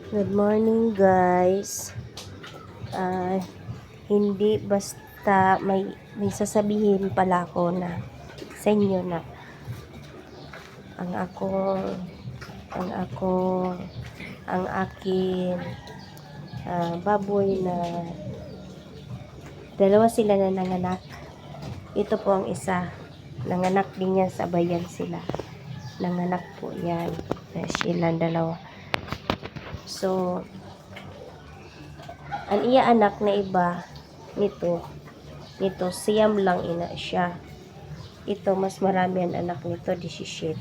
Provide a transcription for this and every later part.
Good morning guys. Ah, hindi basta may sasabihin pala ako na sa inyo na ang akin baboy na dalawa sila na nanganak. Ito po ang isa. Nanganak din yan sa bayan sila. Nanganak po yan. Silang dalawa. So, ang iya anak na iba nito siyam lang ina siya. Ito mas marami ang anak nito, 17.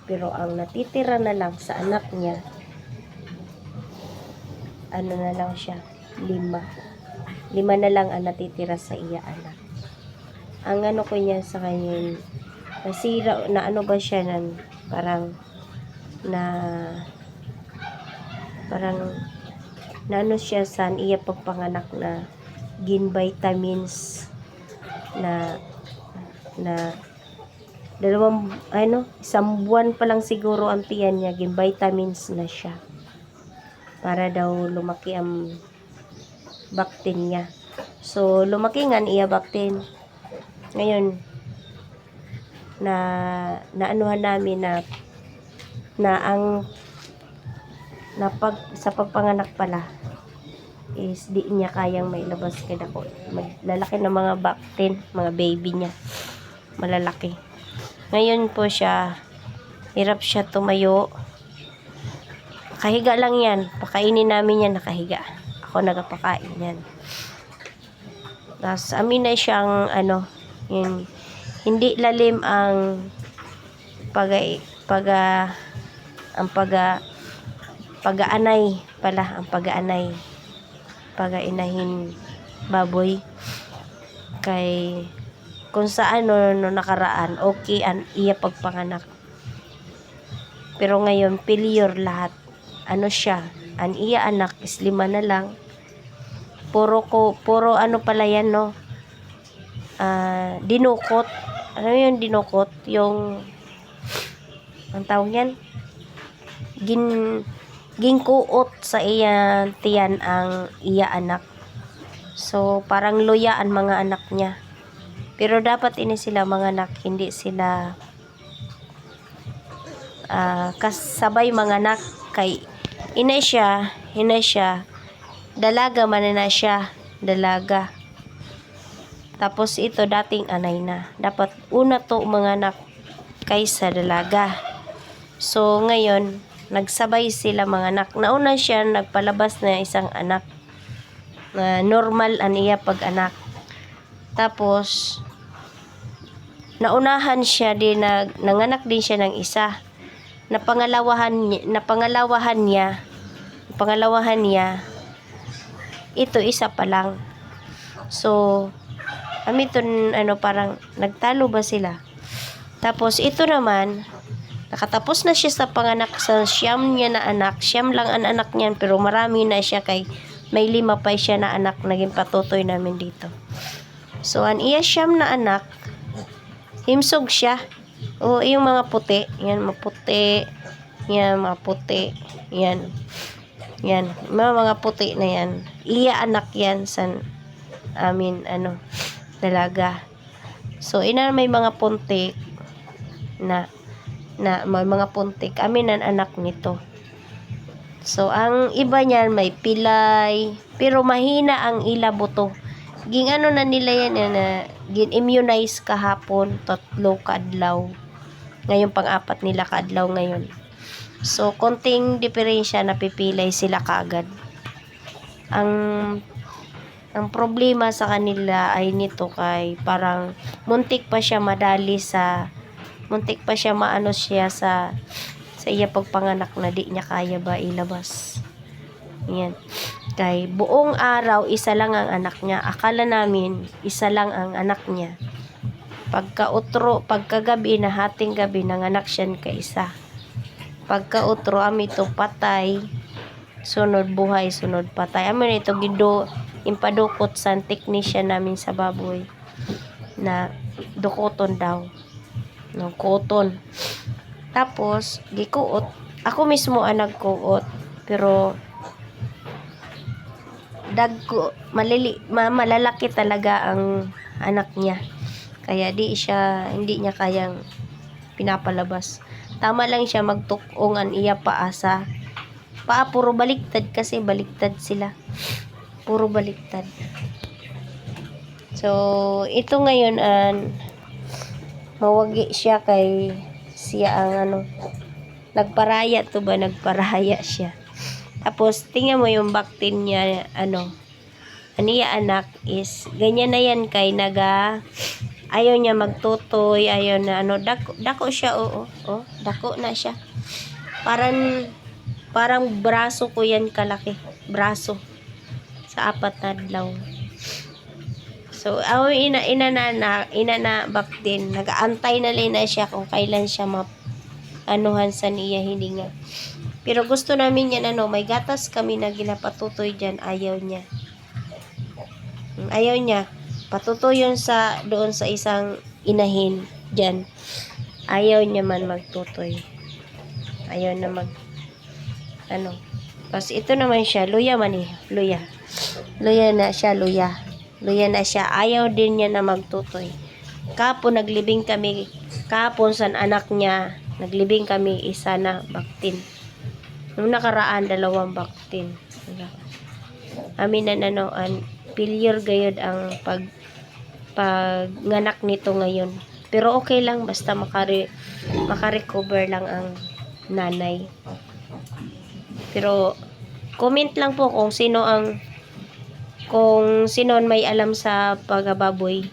Pero ang natitira na lang sa anak niya, ano na lang siya, 5. 5 na lang ang natitira sa iya anak. Ang ano ko niya sa kanya, nasira na ano ba siya nan parang na ano siya sa iya pagpanganak na gin vitamins na isang buwan pa lang siguro ang tiyan niya, gin vitamins na siya para daw lumaki ang baktin niya. So lumaki nga iya baktin. Ngayon na anuhan namin sa pagpanganak pala is di niya kayang mailabas kay dako. Maglalaki ng mga baktin, mga baby niya. Malalaki. Ngayon po siya, hirap siya tumayo. Nakahiga lang yan. Pakainin namin yan nakahiga. Ako nagpakain yan. Tapos amin na siyang yung hindi lalim ang pag-aanay pala, ang pag-ainahin baboy kay kung saan no nakaraan okay ang iya pagpanganak, pero ngayon failure lahat. Siya ang iya anak is 5 na lang, puro ano pala yan no, dinukot. Ano yung dinukot, yung ang tawag yan, ginkuot sa iya tiyan ang iya anak. So parang luya ang mga anak niya, pero dapat ini sila mga anak, hindi sila kasabay mga anak kay ina siya dalaga man na siya, dalaga. Tapos ito dating anay na, dapat una to mga anak kaysa dalaga. So ngayon nagsabay sila mga anak. Nauna siya nagpalabas na isang anak na normal ang iya pag-anak. Tapos naunahan siya din, nanganak din siya ng isa. Napangalawahan niya ito isa pa lang. So parang nagtalo ba sila. Tapos ito naman nakatapos na siya sa panganak sa siyam niya na anak. Siyam lang ang anak niyan, pero marami na siya kay may 5 pa siya na anak naging patutoy namin dito. So ang iya siyam na anak, himsog siya. O yung mga puti, yan maputi, yan mga puti, yan mga puti na yan, iya anak yan sa dalaga. So may mga puntik na may mga puntik, amin ang anak nito. So ang iba niyan may pilay, pero mahina ang ila buto. Ging na nila yan gin immunize kahapon 3 kaadlaw. Ngayon pang-4 nila kaadlaw ngayon. So konting diferensya, napipilay sila kaagad. Ang problema sa kanila ay nito kay parang muntik pa siya maano siya sa iya pagpanganak na di niya kaya ba ilabas. Yan. Kay buong araw isa lang ang anak niya. Akala namin isa lang ang anak niya. Pagkagabi na hating gabi nanganak siya ka isa. Pagkautro ito patay, sunod buhay, sunod patay. Ito impadukot sa technician namin sa baboy na dukoton daw. No, koton. Tapos gikuot. Ako mismo ang nagkuot, pero malalaki talaga ang anak niya. Kaya hindi niya kayang pinapalabas. Tama lang siya magtukongan iya paasa. Puro baliktad kasi baliktad sila. Puro baliktad. So, ito ngayon mawagi siya kay siya ang nagparaya siya. Tapos, tingnan mo yung baktin niya, aniya anak is, ganyan na yan kay ayaw niya magtutoy, ayaw na, dako siya, dako na siya. Parang braso ko yan kalaki, braso, sa 4 na adlaw. So, ina na baktin, nagaantay na lang na siya kung kailan siya sa niya hininga. Pero gusto namin yan, may gatas kami na ginapatutoy dyan, ayaw niya. Ayaw niya. Patutoy yun doon sa isang inahin dyan. Ayaw niya man magtutoy. Ayaw na Kasi ito naman siya, luya man eh. Luya na siya. Luya na siya. Ayaw din niya na magtutoy. Kapon naglibing kami. Kapon sa anak niya. Naglibing kami isa na baktin. Nung nakaraan, 2 baktin. Amin na failure gayod ang pagnganak nito ngayon. Pero okay lang, basta makarecover lang ang nanay. Pero comment lang po kung sino may alam sa pagbaboy.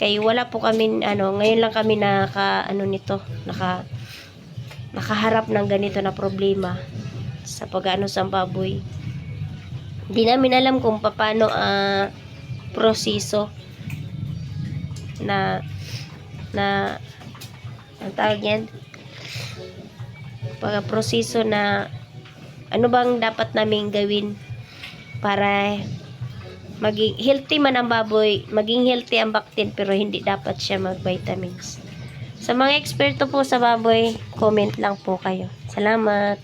Kaya wala po kami ngayon lang kami nakaharap ng ganito na problema sa pag-ano sa baboy. Hindi namin alam kung paano proseso na ang tawag yan, proseso na ano bang dapat namin gawin para maging healthy man ang baboy, maging healthy ang baktin, pero hindi dapat siya mag-vitamins. Sa mga eksperto po sa baboy, comment lang po kayo. Salamat!